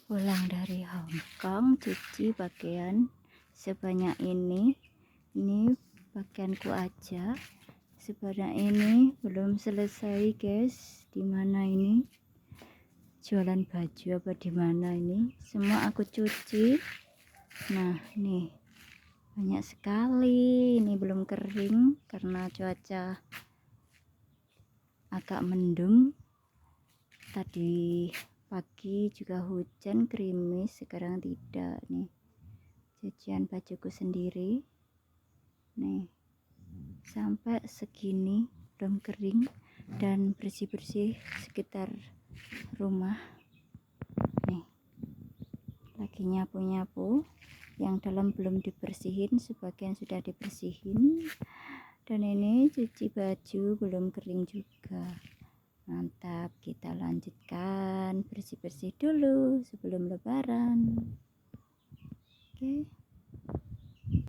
Pulang dari Hong Kong, cuci pakaian sebanyak ini. Ini pakaianku aja. Sebanyak ini belum selesai, guys. Dimana ini? Jualan baju apa dimana ini? Semua aku cuci. Nah, nih banyak sekali. Ini belum kering karena cuaca agak mendung. Tadi pagi juga hujan gerimis, sekarang tidak. Nih cucian bajuku sendiri nih, sampai segini belum kering. Dan bersih-bersih sekitar rumah nih, lagi nyapu-nyapu. Yang dalam belum dibersihin, sebagian sudah dibersihin. Dan ini cuci baju belum kering juga. Mantap, kita lanjutkan bersih-bersih dulu sebelum lebaran.